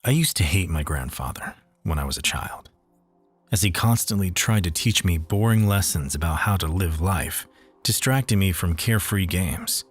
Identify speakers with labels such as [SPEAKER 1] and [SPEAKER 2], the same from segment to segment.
[SPEAKER 1] I used to hate my grandfather when I was a child, as he constantly tried to teach me boring lessons about how to live life, distracting me from carefree games.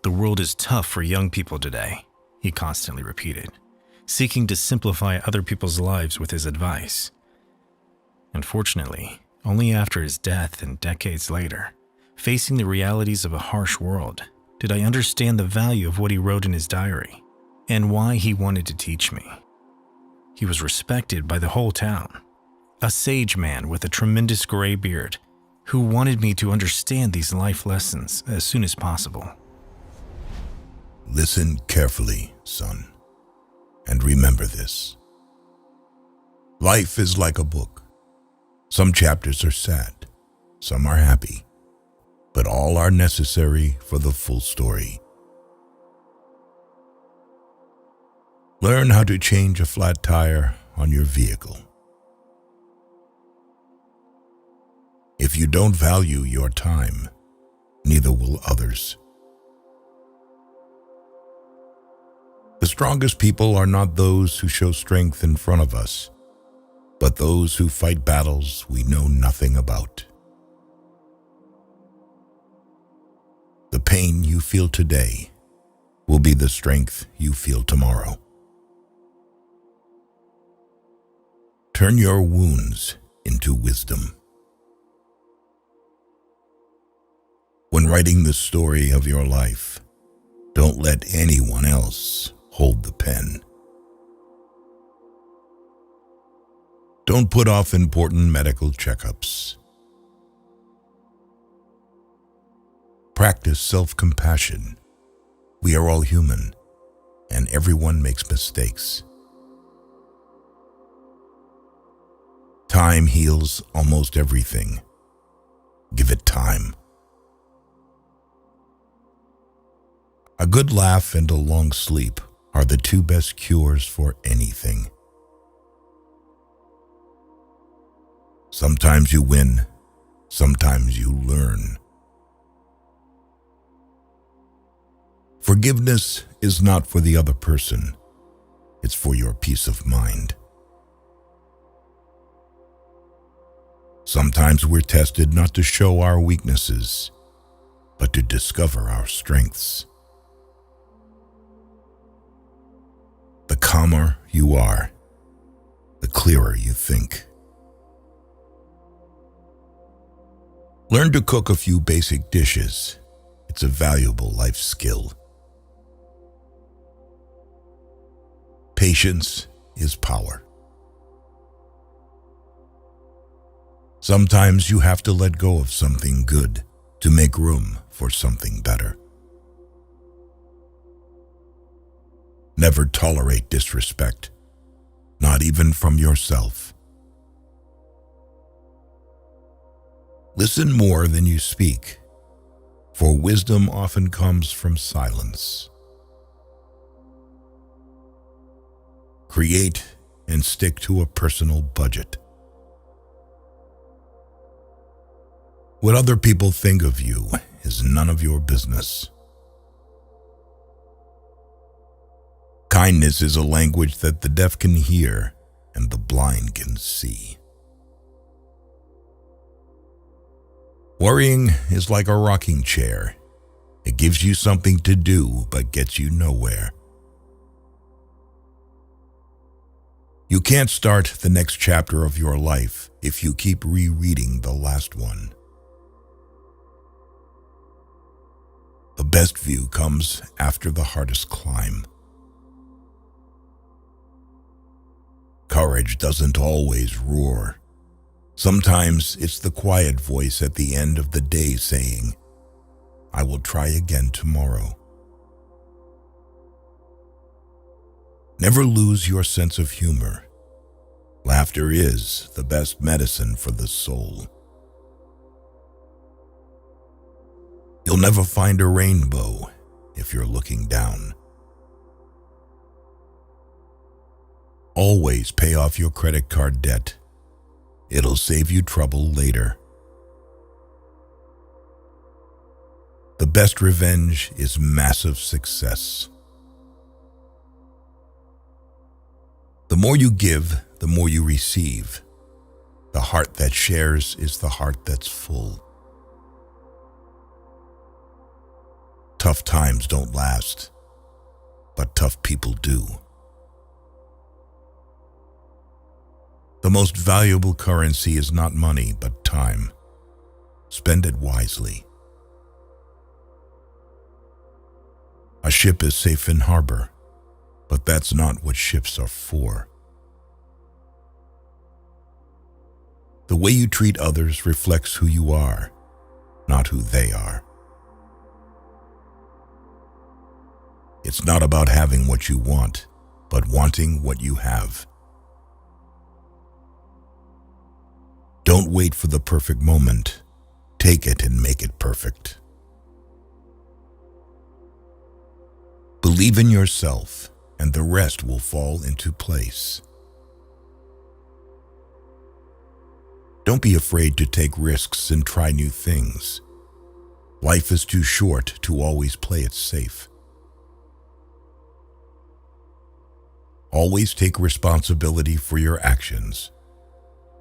[SPEAKER 1] "The world is tough for young people today," he constantly repeated, seeking to simplify other people's lives with his advice. Unfortunately, only after his death and decades later, facing the realities of a harsh world, did I understand the value of what he wrote in his diary and why he wanted to teach me. He was respected by the whole town, a sage man with a tremendous gray beard who wanted me to understand these life lessons as soon as possible.
[SPEAKER 2] Listen carefully, son, and remember this. Life is like a book. Some chapters are sad, some are happy, but all are necessary for the full story. Learn how to change a flat tire on your vehicle. If you don't value your time, neither will others. The strongest people are not those who show strength in front of us, but those who fight battles we know nothing about. The pain you feel today will be the strength you feel tomorrow. Turn your wounds into wisdom. When writing the story of your life, don't let anyone else hold the pen. Don't put off important medical checkups. Practice self-compassion. We are all human, and everyone makes mistakes. Time heals almost everything. Give it time. A good laugh and a long sleep are the two best cures for anything. Sometimes you win, sometimes you learn. Forgiveness is not for the other person, it's for your peace of mind. Sometimes we're tested not to show our weaknesses, but to discover our strengths. The calmer you are, the clearer you think. Learn to cook a few basic dishes. It's a valuable life skill. Patience is power. Sometimes you have to let go of something good to make room for something better. Never tolerate disrespect, not even from yourself. Listen more than you speak, for wisdom often comes from silence. Create and stick to a personal budget. What other people think of you is none of your business. Kindness is a language that the deaf can hear and the blind can see. Worrying is like a rocking chair. It gives you something to do but gets you nowhere. You can't start the next chapter of your life if you keep rereading the last one. The best view comes after the hardest climb. Courage doesn't always roar. Sometimes it's the quiet voice at the end of the day saying, "I will try again tomorrow." Never lose your sense of humor. Laughter is the best medicine for the soul. You'll never find a rainbow if you're looking down. Always pay off your credit card debt. It'll save you trouble later. The best revenge is massive success. more you give, the more you receive. The heart that shares is the heart that's full. Tough times don't last, but tough people do. The most valuable currency is not money, but time. Spend it wisely. A ship is safe in harbor, but that's not what ships are for. The way you treat others reflects who you are, not who they are. It's not about having what you want, but wanting what you have. Don't wait for the perfect moment. Take it and make it perfect. Believe in yourself, and the rest will fall into place. Don't be afraid to take risks and try new things. Life is too short to always play it safe. Always take responsibility for your actions,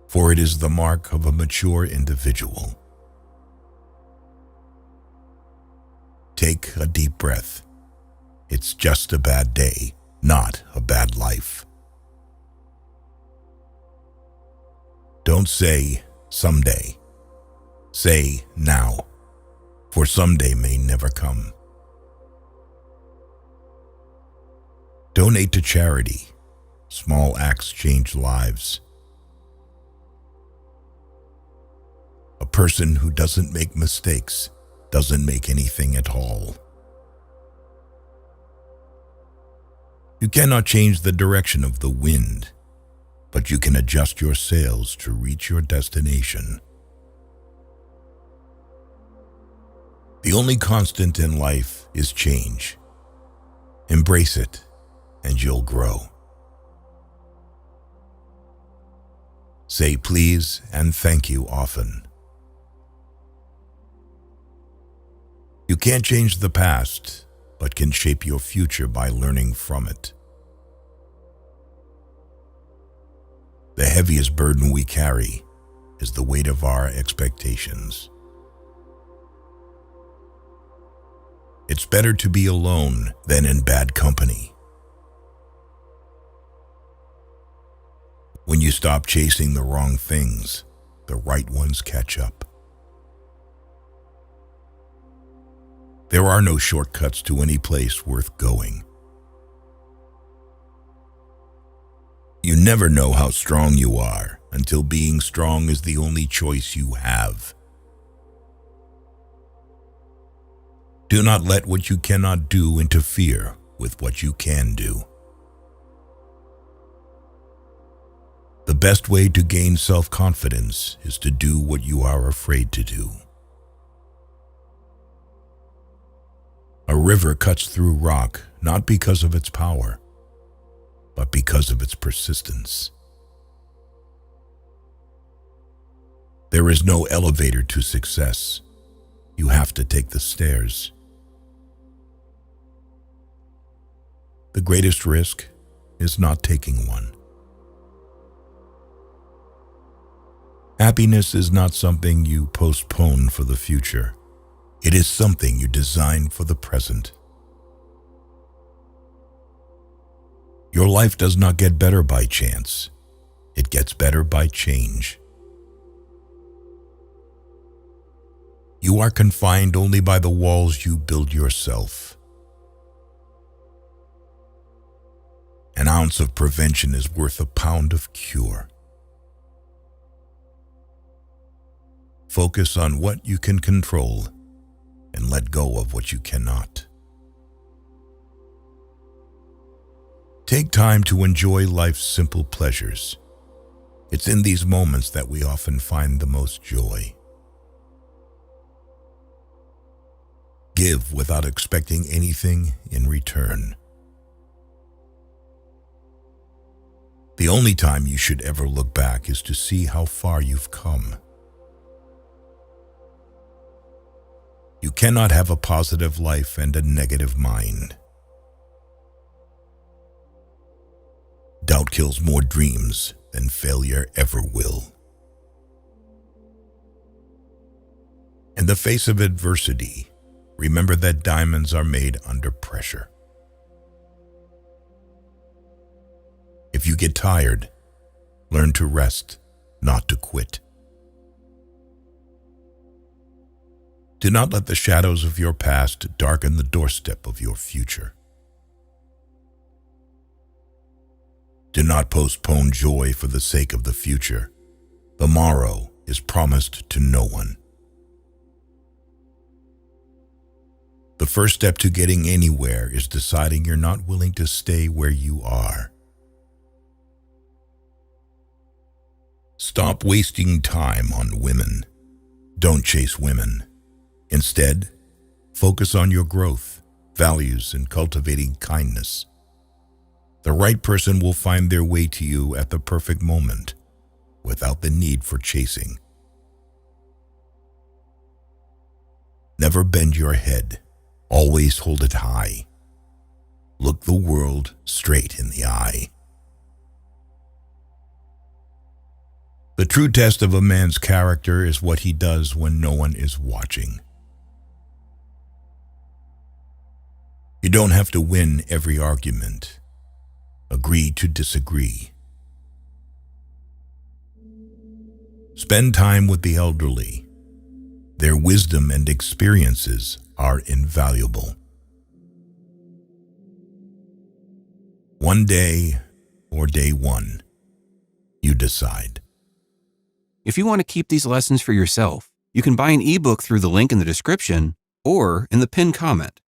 [SPEAKER 2] for it is the mark of a mature individual. Take a deep breath. It's just a bad day, not a bad life. Don't say someday. Say now, for someday may never come. Donate to charity. Small acts change lives. A person who doesn't make mistakes doesn't make anything at all. You cannot change the direction of the wind, but you can adjust your sails to reach your destination. The only constant in life is change. Embrace it, and you'll grow. Say please and thank you often. You can't change the past, but can shape your future by learning from it. The heaviest burden we carry is the weight of our expectations. It's better to be alone than in bad company. When you stop chasing the wrong things, the right ones catch up. There are no shortcuts to any place worth going. You never know how strong you are until being strong is the only choice you have. Do not let what you cannot do interfere with what you can do. The best way to gain self-confidence is to do what you are afraid to do. A river cuts through rock not because of its power, but because of its persistence. There is no elevator to success. You have to take the stairs. The greatest risk is not taking one. Happiness is not something you postpone for the future. It is something you design for the present. Your life does not get better by chance. It gets better by change. You are confined only by the walls you build yourself. An ounce of prevention is worth a pound of cure. Focus on what you can control and let go of what you cannot. Take time to enjoy life's simple pleasures. It's in these moments that we often find the most joy. Give without expecting anything in return. The only time you should ever look back is to see how far you've come. You cannot have a positive life and a negative mind. Doubt doubt kills more dreams than failure ever will. In the face of adversity, remember that diamonds are made under pressure. If you get tired, learn to rest, not to quit. Do not let the shadows of your past darken the doorstep of your future. Do not postpone joy for the sake of the future. The morrow is promised to no one. The first step to getting anywhere is deciding you're not willing to stay where you are. Stop wasting time on women. Don't chase women. Instead, focus on your growth, values, and cultivating kindness. The right person will find their way to you at the perfect moment, without the need for chasing. Never bend your head. Always hold it high. Look the world straight in the eye. The true test of a man's character is what he does when no one is watching. You don't have to win every argument. Agree to disagree. Spend time with the elderly. Their wisdom and experiences are invaluable. One day or day one, you decide.
[SPEAKER 3] If you want to keep these lessons for yourself, you can buy an ebook through the link in the description or in the pinned comment.